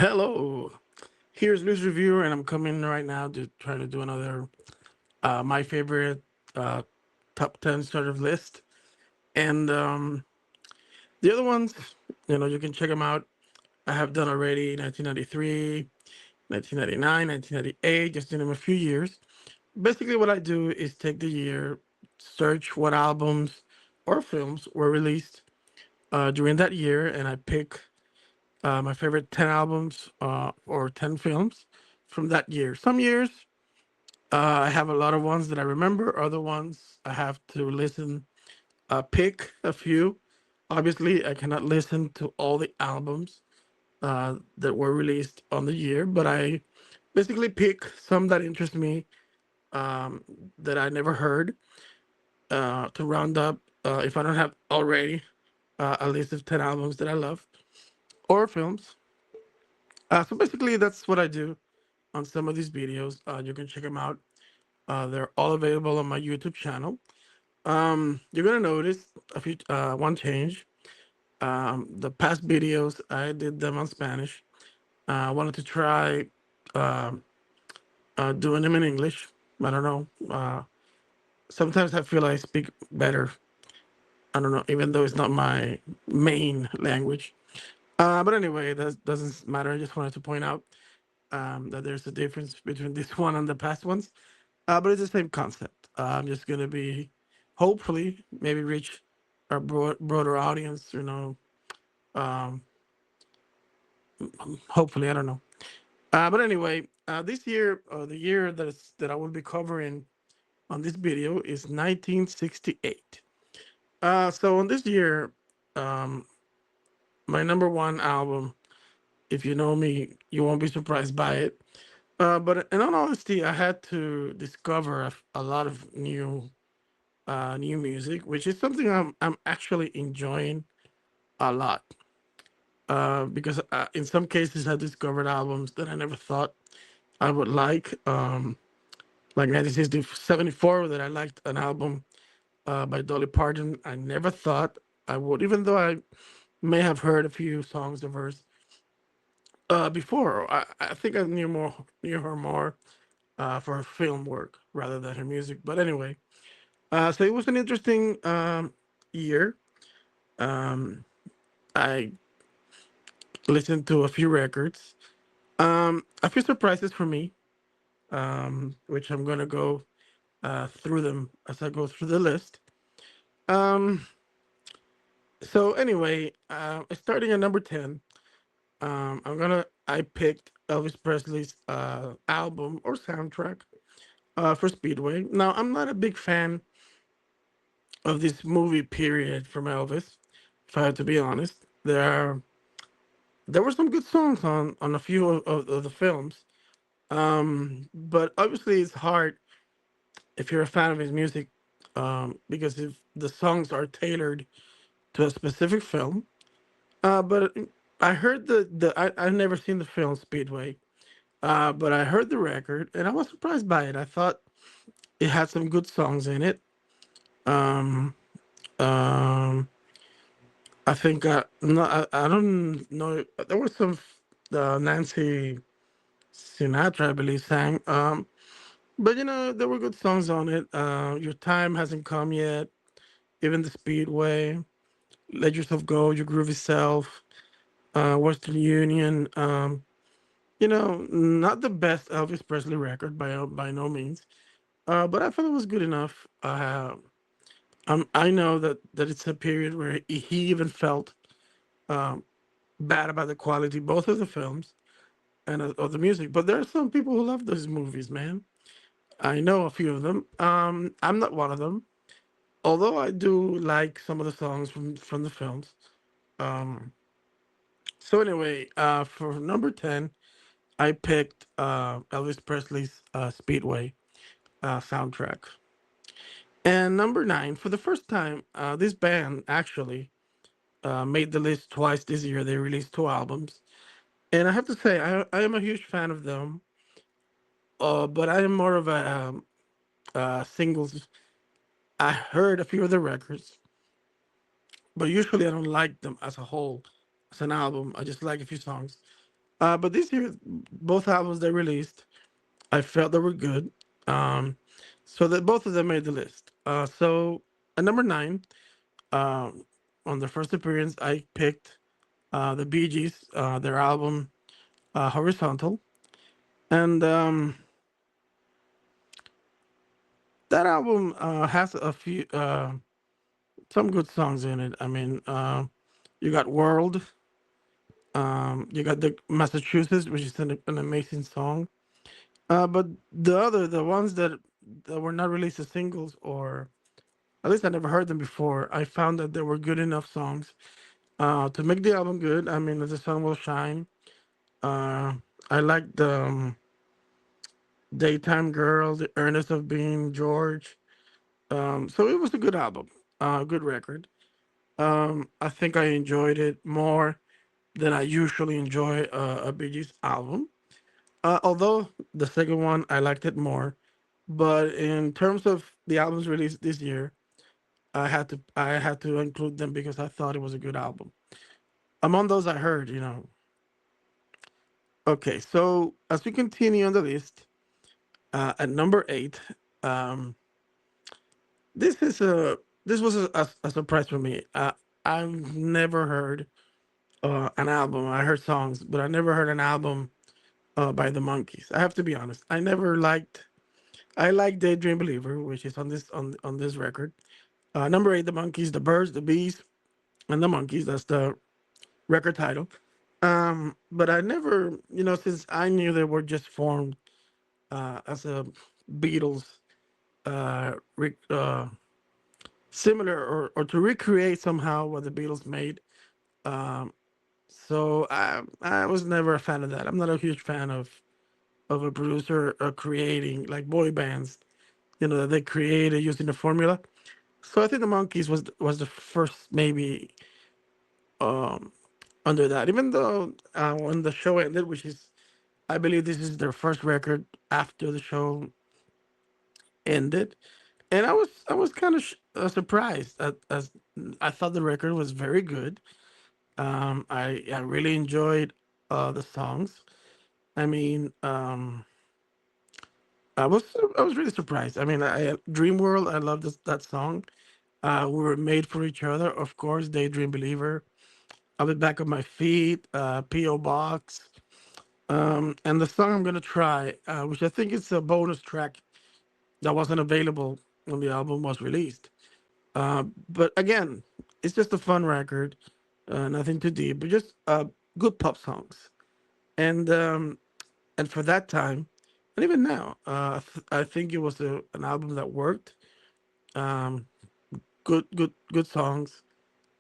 Hello, here's News Reviewer, and I'm coming right now to try to do another my favorite uh, top 10 sort of list. And the other ones, you can check them out. I have done already 1993, 1999, 1998, just to name a few years. Basically, what I do is take the year, search what albums or films were released during that year, and I pick my favorite 10 albums or 10 films from that year. Some years I have a lot of ones that I remember, other ones I have to listen, pick a few. Obviously, I cannot listen to all the albums that were released on the year, but I basically pick some that interest me um, that I never heard to round up, if I don't have already, a list of 10 albums that I love or films. So basically, that's what I do on some of these videos. You can check them out. They're all available on my YouTube channel. You're gonna notice a few one change. The past videos I did them on Spanish. I wanted to try um doing them in English. I don't know. Sometimes I feel I speak better. I don't know, even though it's not my main language. But anyway, that doesn't matter. I just wanted to point out that there's a difference between this one and the past ones. But it's the same concept. I'm just gonna be, hopefully, maybe reach a broader audience. Um, hopefully, I don't know. But anyway, this year, the year that I will be covering on this video is 1968. So on this year, um, my number one album. If you know me, you won't be surprised by it. But in all honesty, I had to discover a lot of new music, which is something I'm actually enjoying a lot. Because in some cases I discovered albums that I never thought I would like 1974 that I liked an album by Dolly Parton. I never thought I would, even though I may have heard a few songs of hers before. I think I knew her more for her film work rather than her music. But anyway, so it was an interesting year. Um, I listened to a few records. A few surprises for me, which I'm gonna go through them as I go through the list. Um, so anyway, starting at number 10, I picked Elvis Presley's album or soundtrack for Speedway. Now, I'm not a big fan of this movie period from Elvis, if I have to be honest. There were some good songs on a few of the films. But obviously it's hard if you're a fan of his music, because if the songs are tailored to a specific film. But I heard I've never seen the film Speedway, but I heard the record and I was surprised by it. I thought it had some good songs in it. Um, um, I think no, I don't know. There was some Nancy Sinatra, I believe, sang. But there were good songs on it. Your time hasn't come yet. Even the Speedway, Let Yourself Go, Your Groovy Self, Western Union. Not the best Elvis Presley record by no means. But I thought it was good enough. I know that it's a period where he even felt um, bad about the quality, both of the films and of the music. But there are some people who love those movies, man. I know a few of them. I'm not one of them, although I do like some of the songs from the films. Um, so anyway, for number 10, I picked Elvis Presley's Speedway soundtrack. And number 9, for the first time, this band actually made the list twice this year. They released two albums. And I have to say, I am a huge fan of them, but I am more of a singles. I heard a few of the records, but usually I don't like them as a whole, as an album. I just like a few songs. But this year, both albums they released, I felt they were good. Um, so that both of them made the list. So at number nine, um, on their first appearance, I picked the Bee Gees, their album Horizontal, and that album has a few some good songs in it. I mean, you got World, you got the Massachusetts, which is an amazing song. But the ones that were not released as singles, or at least I never heard them before, I found that they were good enough songs to make the album good. I mean, The Sun Will Shine. Uh, I like the Daytime Girl, The Earnest of Being George. So it was a good album, good record. I think I enjoyed it more than I usually enjoy a Bee Gees album. Although the second one I liked it more, but in terms of the albums released this year, I had to include them because I thought it was a good album. Among those I heard, you know. Okay, so as we continue on the list, at number eight, um, this is a this was a surprise for me. I've never heard an album. I heard songs, but I never heard an album by the Monkees. I have to be honest. I never liked. I like Daydream Believer, which is on this record. Number eight, the Monkees, the Birds, the Bees, and the Monkees. That's the record title. But I never, since I knew they were just formed as a Beatles, re- similar or to recreate somehow what the Beatles made. Um, so I was never a fan of that. I'm not a huge fan of a producer creating like boy bands, that they created using the formula. So I think the Monkeys was the first maybe um under that. Even though when the show ended, which is I believe this is their first record after the show ended, and I was kind of surprised as I thought the record was very good. I really enjoyed the songs. I mean, I was really surprised. I mean, Dream World, I love that song. We were made for each other, of course. Daydream Believer, I'll be back on my feet. P.O. Box, and the song I'm gonna try, which I think is a bonus track that wasn't available when the album was released. But again, it's just a fun record, nothing too deep, but just good pop songs. And for that time, and even now, I think it was an album that worked. Um, good songs.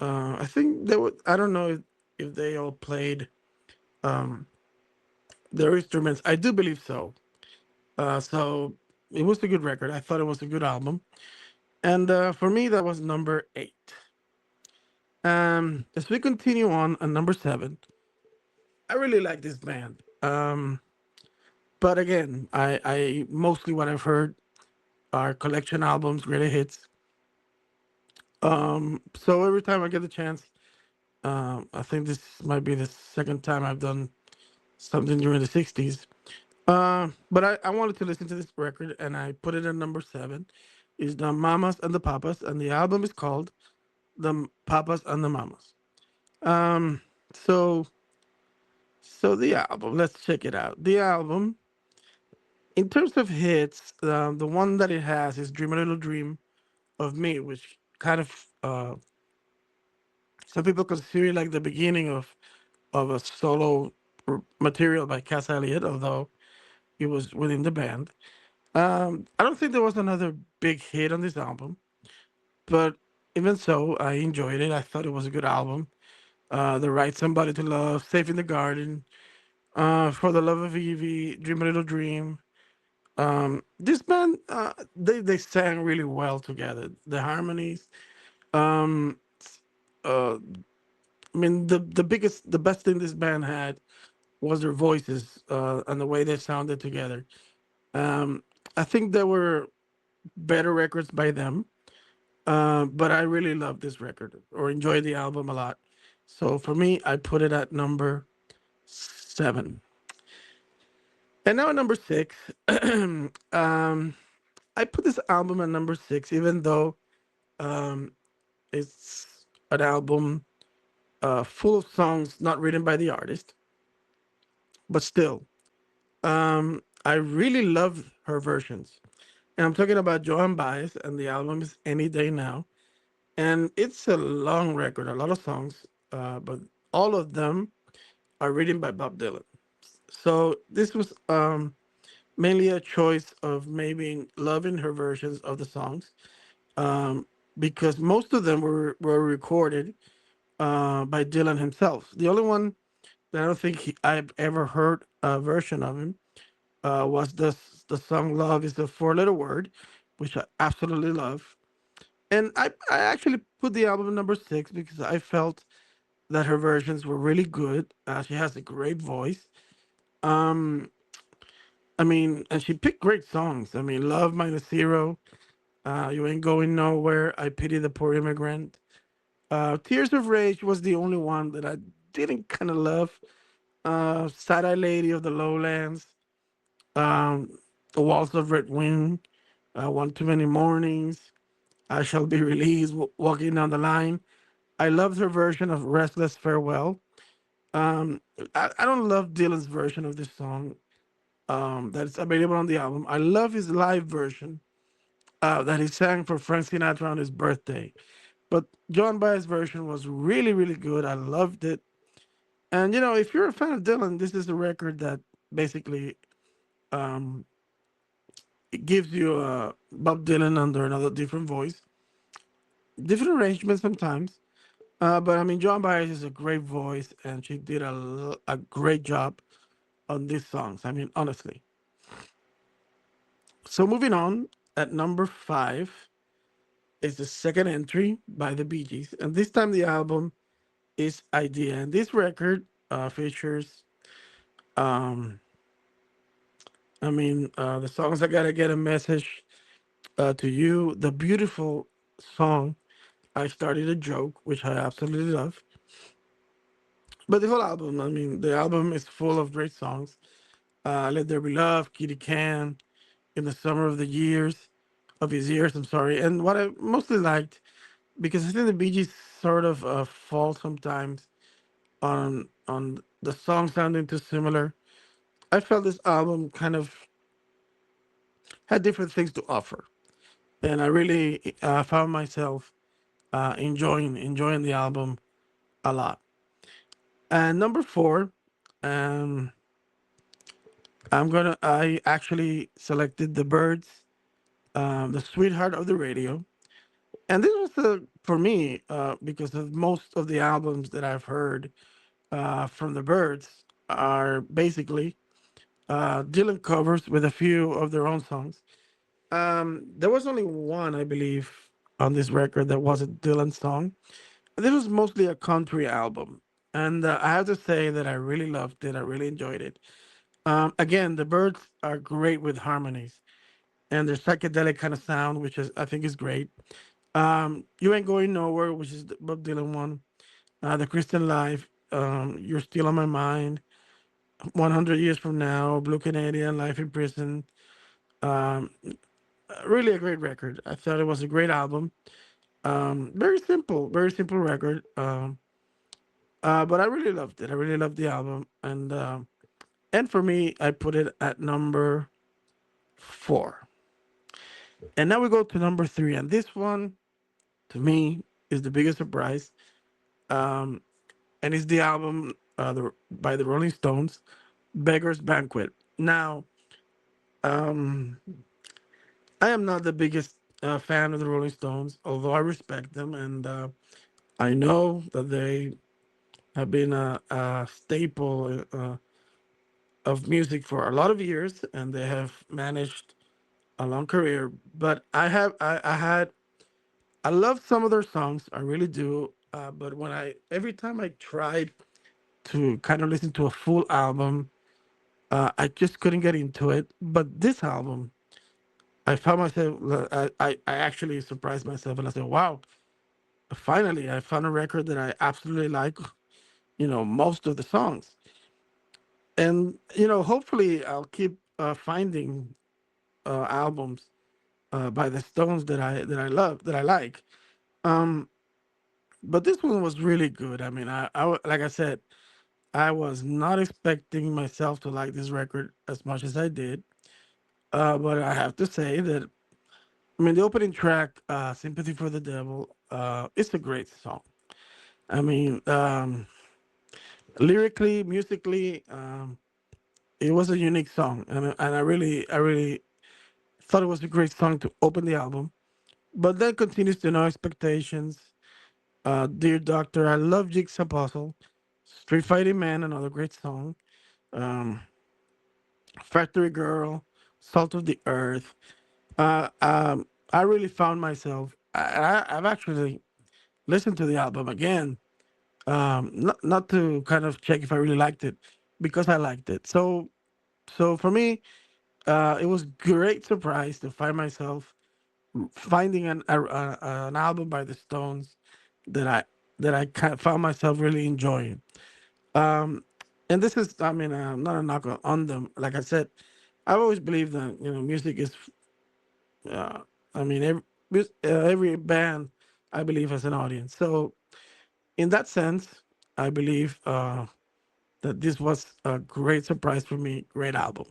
I think they were. I don't know if they all played um, their instruments. I do believe so. So it was a good record. I thought it was a good album, and for me, that was number eight. As we continue on number seven, I really like this band. But again, I mostly what I've heard are collection albums, greatest hits. So every time I get the chance, I think this might be the second time I've done something during the '60s. But I wanted to listen to this record and I put it at number seven. Is the Mamas and the Papas, and the album is called The Papas and the Mamas. Um, so the album, let's check it out. The album, in terms of hits, the one that it has is "Dream a Little Dream of Me," which kind of some people consider it like the beginning of a solo material by Cass Elliot, although he was within the band. I don't think there was another big hit on this album, but even so, I enjoyed it. I thought it was a good album. The Right Somebody to Love, Safe in the Garden, For the Love of Evie, Dream a Little Dream. This band, they sang really well together. The harmonies. Um, uh, I mean, the best thing this band had was their voices and the way they sounded together. Um, I think there were better records by them, but I really love this record or enjoy the album a lot. So for me, I put it at number 7. And now at number 6, I put this album at number 6, even though um, it's an album full of songs not written by the artist, but still, I really love her versions. And I'm talking about Joan Baez, and the album is Any Day Now. And it's a long record, a lot of songs, but all of them are written by Bob Dylan. So this was mainly a choice of maybe loving her versions of the songs, um, because most of them were recorded by Dylan himself. The only one that I don't think I've ever heard a version of him was the song "Love Is a Four-Letter Word," which I absolutely love. And I actually put the album at number 6 because I felt that her versions were really good. She has a great voice. Um, I mean, and she picked great songs. I mean, "Love Minus Zero," "You Ain't Going Nowhere," "I Pity the Poor Immigrant." "Tears of Rage" was the only one that I didn't kind of love. "Sad Eye Lady of the Lowlands," um, "The Waltz of Red Wind," "One Too Many Mornings," "I Shall Be Released," "Walking Down the Line." I loved her version of "Restless Farewell." Um, I don't love Dylan's version of this song that's available on the album. I love his live version that he sang for Frank Sinatra on his birthday. But John Baez's version was really, really good. I loved it. And, if you're a fan of Dylan, this is a record that basically um, it gives you Bob Dylan under another different voice, different arrangements sometimes. But I mean, John Baez is a great voice, and she did a great job on these songs. I mean, honestly. So moving on, at number 5 is the second entry by the Bee Gees, and this time the album is "Idea." And this record features, um, the songs "I Gotta Get a Message to You," the beautiful song "I Started a Joke," which I absolutely love. But the whole album, I mean, the album is full of great songs. "Let There Be Love," "Kitty Can," "In the Summer of the Years," of his years, I'm sorry. And what I mostly liked, because I think the Bee Gees sort of fall sometimes on the song sounding too similar. I felt this album kind of had different things to offer, and I really found myself enjoying the album a lot. And number 4, um, I actually selected the Birds, "The Sweetheart of the Radio," and this was for me because of most of the albums that I've heard from the Birds are basically Dylan covers with a few of their own songs. There was only one, I believe, on this record that was a Dylan song. This was mostly a country album, and I have to say that I really loved it. I really enjoyed it. Again, the Birds are great with harmonies and their psychedelic kind of sound, which is I think is great. "You Ain't Going Nowhere," which is the Bob Dylan one. "The Christian Life," "You're Still on My Mind," "100 Years from Now," "Blue Canadian," "Life in Prison." Um, really a great record. I thought it was a great album. Very simple record. But I really loved it. I really loved the album, and for me, I put it at number 4. And now we go to number 3, and this one to me is the biggest surprise. Um, and it's the album by the Rolling Stones, "Beggar's Banquet." Now, um, I am not the biggest fan of the Rolling Stones, although I respect them, and I know that they have been a staple of music for a lot of years, and they have managed a long career. But I love some of their songs, I really do. But every time I tried to kind of listen to a full album, I just couldn't get into it. But this album, I found myself, I actually surprised myself, and I said, "Wow, finally, I found a record that I absolutely like." Most of the songs. And hopefully I'll keep finding albums by the Stones that I love, that I like. Um, but this one was really good. I mean, like I said, I was not expecting myself to like this record as much as I did. But I have to say that, I mean, the opening track, "Sympathy for the Devil," it's a great song. I mean, lyrically, musically, it was a unique song, and I really thought it was a great song to open the album. But then continues to No Expectations, Dear Doctor, I love Jigsaw Puzzle, Street Fighting Man, another great song, um, Factory Girl, Salt of the Earth. I really found myself. I've actually listened to the album again, not to kind of check if I really liked it, because I liked it. So for me, it was great surprise to find myself finding an album by the Stones that I kind of found myself really enjoying. Um, and this is, I mean, not a knock on them. Like I said, I've always believed that music is. Uh, I mean, every band I believe has an audience. So in that sense, I believe that this was a great surprise for me. Great album.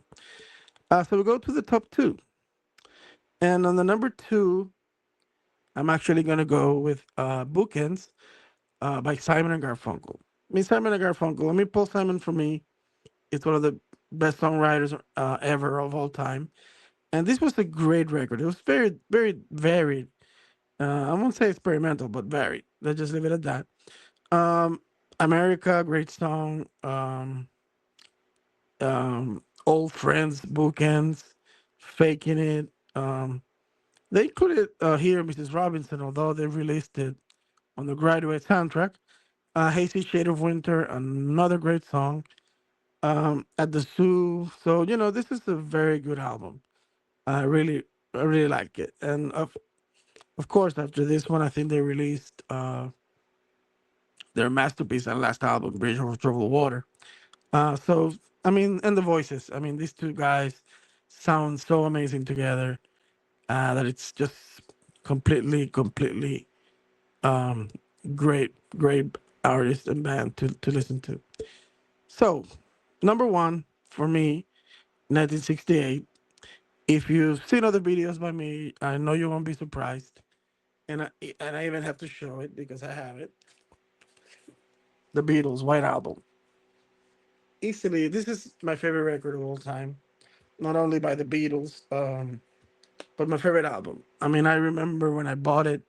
So we go to the top two, and on the number two, I'm actually gonna go with "Bookends" by Simon and Garfunkel. I mean, Simon and Garfunkel. I mean, Paul Simon for me is one of the best songwriters ever of all time. And this was a great record. It was very, very varied. I won't say experimental, but varied. Let's just leave it at that. Um, America, great song. Old Friends, Bookends, Faking It. They included here Mrs. Robinson, although they released it on the Graduate soundtrack. Hazy Shade of Winter, another great song. At the Zoo. So this is a very good album. I really, I really like it. And of course, after this one, I think they released their masterpiece and last album, Bridge over Troubled Water. So I mean, and the voices. I mean, these two guys sound so amazing together that it's just completely um, great artist and band to listen to. So, number one for me, 1968. If you've seen other videos by me, I know you won't be surprised, and I even have to show it because I have it. The Beatles' White Album. Easily, this is my favorite record of all time. Not only by the Beatles, but my favorite album. I mean, I remember when I bought it.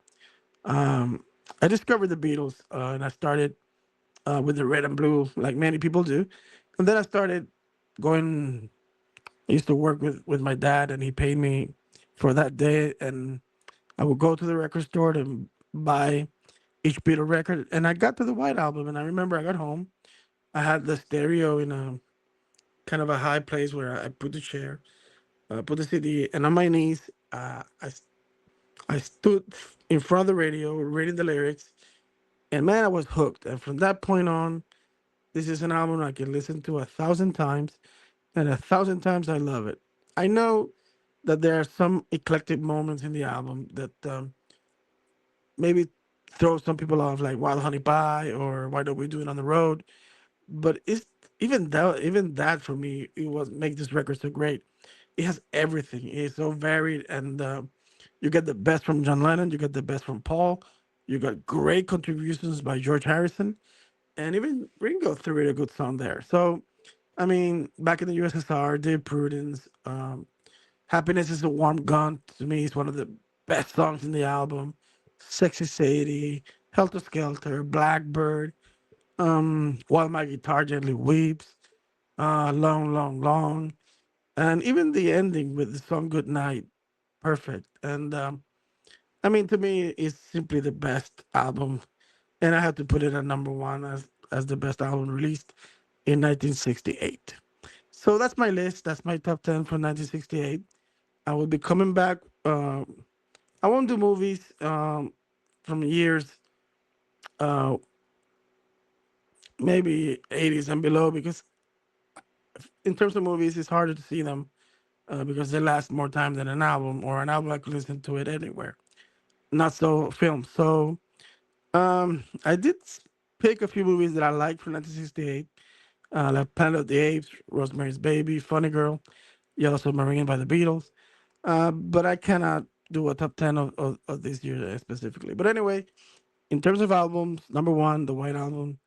Um, I discovered the Beatles, and I started with the red and blue, like many people do, and then I started going. I used to work with my dad, and he paid me for that day, and I would go to the record store to buy each Beatle record, and I got to the White Album, and I remember I got home. I had the stereo in a kind of a high place where I put the chair, put the CD, and on my knees, I stood in front of the radio reading the lyrics, and man, I was hooked. And from that point on, this is an album I can listen to 1,000 times, and 1,000 times I love it. I know that there are some eclectic moments in the album that maybe throw some people off, like Wild Honey Pie or Why Don't We Do It on the Road. But it's even that for me, it was make this record so great. It has everything. It's so varied, and you get the best from John Lennon, you get the best from Paul, you got great contributions by George Harrison, and even Ringo threw in a good song there. So, I mean, back in the USSR, Dear Prudence, Happiness is a Warm Gun to me is one of the best songs in the album. Sexy Sadie, Helter Skelter, Blackbird, While My Guitar Gently Weeps, Long, Long, Long, and even the ending with the song Good Night, perfect. And I mean, to me, it's simply the best album, and I have to put it at number one as the best album released in 1968. So that's my list. That's my top 10 for 1968. I will be coming back. I won't do movies from years, uh, maybe 80s and below, because in terms of movies, it's harder to see them because they last more time than an album, or an album I could listen to it anywhere. Not so films. So I did pick a few movies that I liked from 1968, like Planet of the Apes, Rosemary's Baby, Funny Girl, Yellow Submarine by the Beatles. But I cannot do a top 10 of this year specifically. But anyway, in terms of albums, number one, the White Album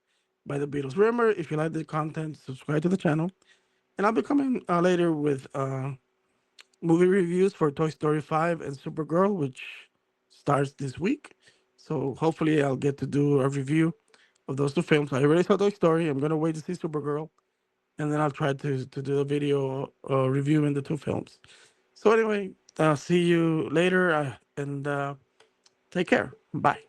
by the Beatles. Remember, if you like the content, subscribe to the channel. And I'll be coming later with movie reviews for Toy Story 5 and Supergirl, which starts this week. So hopefully I'll get to do a review of those two films. I already saw Toy Story. I'm going to wait to see Supergirl. And then I'll try to do a video reviewing the two films. So anyway, see you later and take care. Bye.